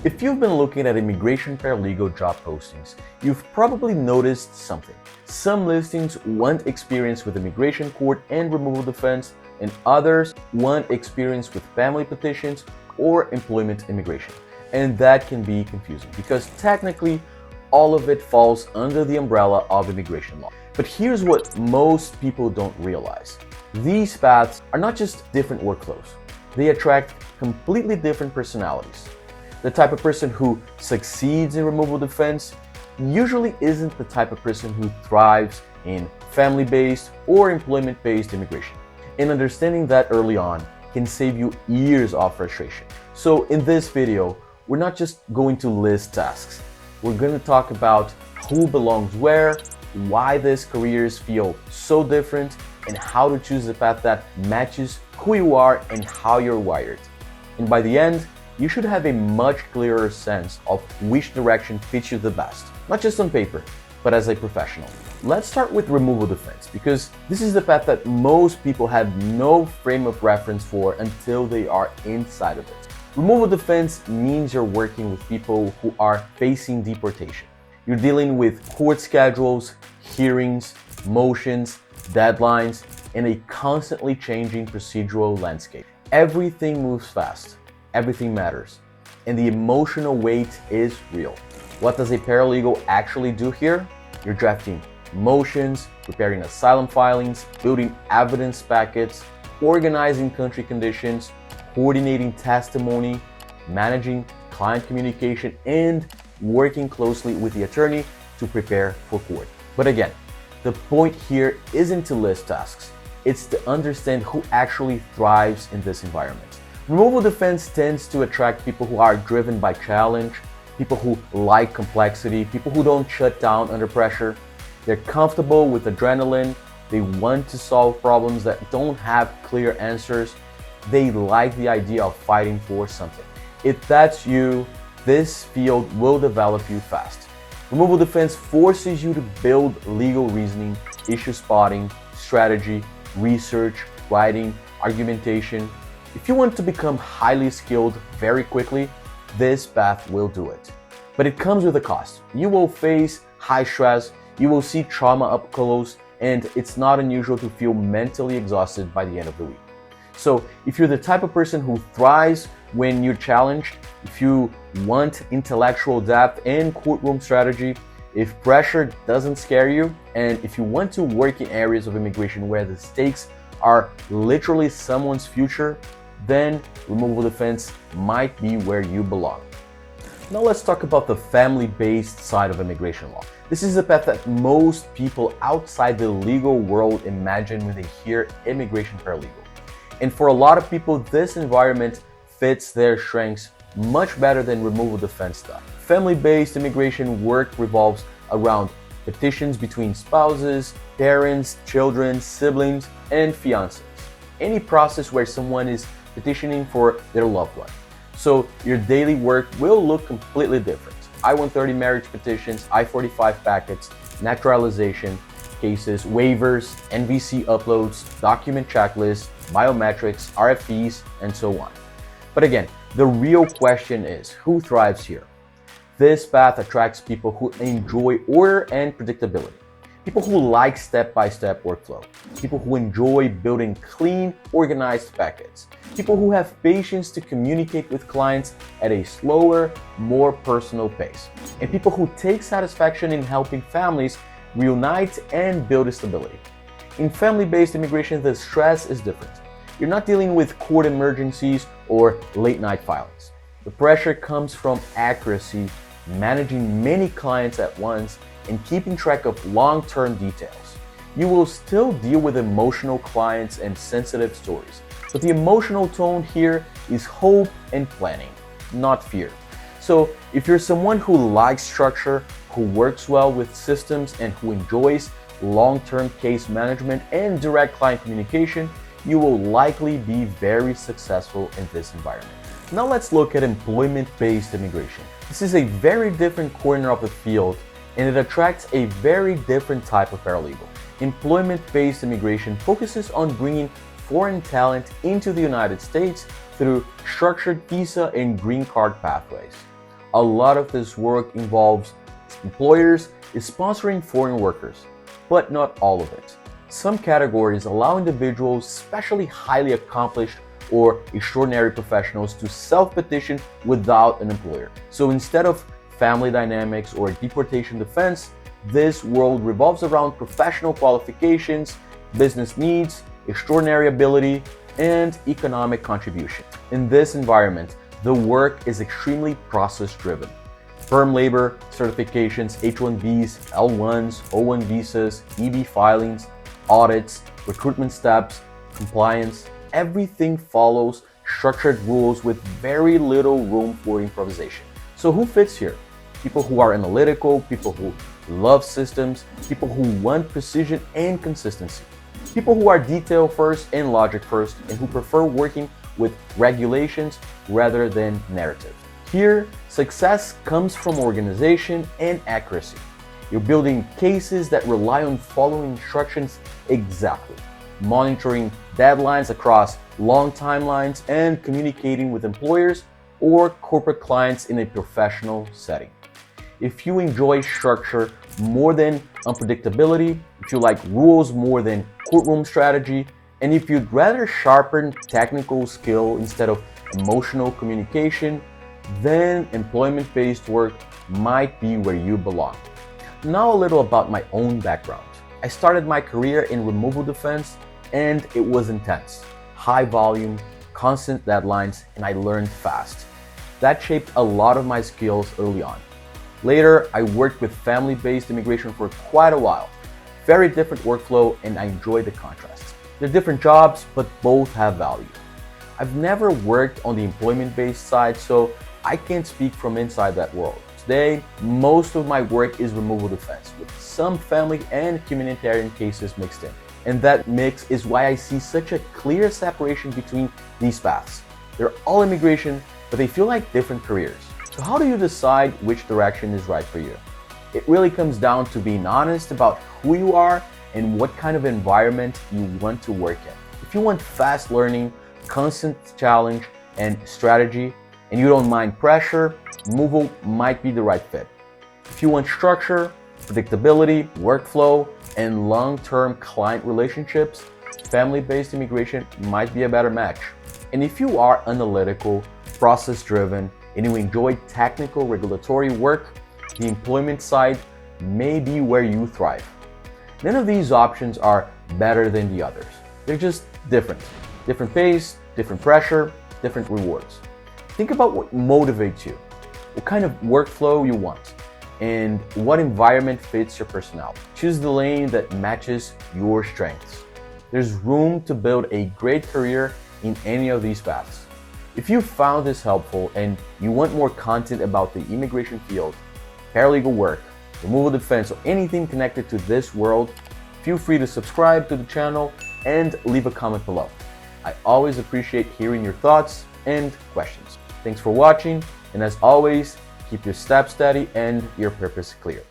If you've been looking at immigration paralegal job postings, you've probably noticed something. Some listings want experience with immigration court and removal defense, and others want experience with family petitions or employment immigration. And that can be confusing because technically all of it falls under the umbrella of immigration law. But here's what most people don't realize. These paths are not just different workflows. They attract completely different personalities. The type of person who succeeds in removal defense usually isn't the type of person who thrives in family-based or employment-based immigration. And understanding that early on can save you years of frustration. So in this video, we're not just going to list tasks. We're going to talk about who belongs where, why these careers feel so different, and how to choose the path that matches who you are and how you're wired. And by the end, you should have a much clearer sense of which direction fits you the best, not just on paper, but as a professional. Let's start with removal defense because this is the path that most people have no frame of reference for until they are inside of it. Removal defense means you're working with people who are facing deportation. You're dealing with court schedules, hearings, motions, deadlines, and a constantly changing procedural landscape. Everything moves fast. Everything matters, and the emotional weight is real. What does a paralegal actually do here? You're drafting motions, preparing asylum filings, building evidence packets, organizing country conditions, coordinating testimony, managing client communication, and working closely with the attorney to prepare for court. But again, the point here isn't to list tasks, it's to understand who actually thrives in this environment. Removal defense tends to attract people who are driven by challenge, people who like complexity, people who don't shut down under pressure. They're comfortable with adrenaline. They want to solve problems that don't have clear answers. They like the idea of fighting for something. If that's you, this field will develop you fast. Removal defense forces you to build legal reasoning, issue spotting, strategy, research, writing, argumentation. If you want to become highly skilled very quickly, this path will do it. But it comes with a cost. You will face high stress, you will see trauma up close, and it's not unusual to feel mentally exhausted by the end of the week. So if you're the type of person who thrives when you're challenged, if you want intellectual depth and courtroom strategy, if pressure doesn't scare you, and if you want to work in areas of immigration where the stakes are literally someone's future, then removal defense might be where you belong. Now let's talk about the family-based side of immigration law. This is the path that most people outside the legal world imagine when they hear immigration paralegal. And for a lot of people, this environment fits their strengths much better than removal defense stuff. Family-based immigration work revolves around petitions between spouses, parents, children, siblings, and fiancés. Any process where someone is petitioning for their loved one. So your daily work will look completely different. I-130 marriage petitions, I-45 packets, naturalization cases, waivers, NVC uploads, document checklists, biometrics, RFEs, and so on. But again, the real question is, who thrives here? This path attracts people who enjoy order and predictability. People who like step-by-step workflow. People who enjoy building clean, organized packets. People who have patience to communicate with clients at a slower, more personal pace. And people who take satisfaction in helping families reunite and build stability. In family-based immigration, the stress is different. You're not dealing with court emergencies or late-night filings. The pressure comes from accuracy, managing many clients at once, and keeping track of long-term details. You will still deal with emotional clients and sensitive stories, but the emotional tone here is hope and planning, not fear. So if you're someone who likes structure, who works well with systems, and who enjoys long-term case management and direct client communication, you will likely be very successful in this environment. Now let's look at employment-based immigration. This is a very different corner of the field, and it attracts a very different type of paralegal. Employment-based immigration focuses on bringing foreign talent into the United States through structured visa and green card pathways. A lot of this work involves employers sponsoring foreign workers, but not all of it. Some categories allow individuals, especially highly accomplished or extraordinary professionals, to self-petition without an employer. So instead of family dynamics or deportation defense, this world revolves around professional qualifications, business needs, extraordinary ability, and economic contribution. In this environment, the work is extremely process-driven. Firm labor, certifications, H-1Bs, L-1s, O-1 visas, EB filings, audits, recruitment steps, compliance, everything follows structured rules with very little room for improvisation. So who fits here? People who are analytical, people who love systems, people who want precision and consistency, people who are detail first and logic first, and who prefer working with regulations rather than narratives. Here, success comes from organization and accuracy. You're building cases that rely on following instructions exactly, monitoring deadlines across long timelines, and communicating with employers or corporate clients in a professional setting. If you enjoy structure more than unpredictability, if you like rules more than courtroom strategy, and if you'd rather sharpen technical skill instead of emotional communication, then employment-based work might be where you belong. Now a little about my own background. I started my career in removal defense, and it was intense. High volume, constant deadlines, and I learned fast. That shaped a lot of my skills early on. Later, I worked with family-based immigration for quite a while. Very different workflow, and I enjoyed the contrasts. They're different jobs, but both have value. I've never worked on the employment-based side, so I can't speak from inside that world. Today, most of my work is removal defense, with some family and humanitarian cases mixed in. And that mix is why I see such a clear separation between these paths. They're all immigration, but they feel like different careers. So how do you decide which direction is right for you? It really comes down to being honest about who you are and what kind of environment you want to work in. If you want fast learning, constant challenge, and strategy, and you don't mind pressure, removal might be the right fit. If you want structure, predictability, workflow, and long-term client relationships, family-based immigration might be a better match. And if you are analytical, process-driven, and you enjoy technical regulatory work, the employment side may be where you thrive. None of these options are better than the others. They're just different. Different pace, different pressure, different rewards. Think about what motivates you, what kind of workflow you want, and what environment fits your personality. Choose the lane that matches your strengths. There's room to build a great career in any of these paths. If you found this helpful and you want more content about the immigration field, paralegal work, removal defense, or anything connected to this world, feel free to subscribe to the channel and leave a comment below. I always appreciate hearing your thoughts and questions. Thanks for watching, and as always, keep your steps steady and your purpose clear.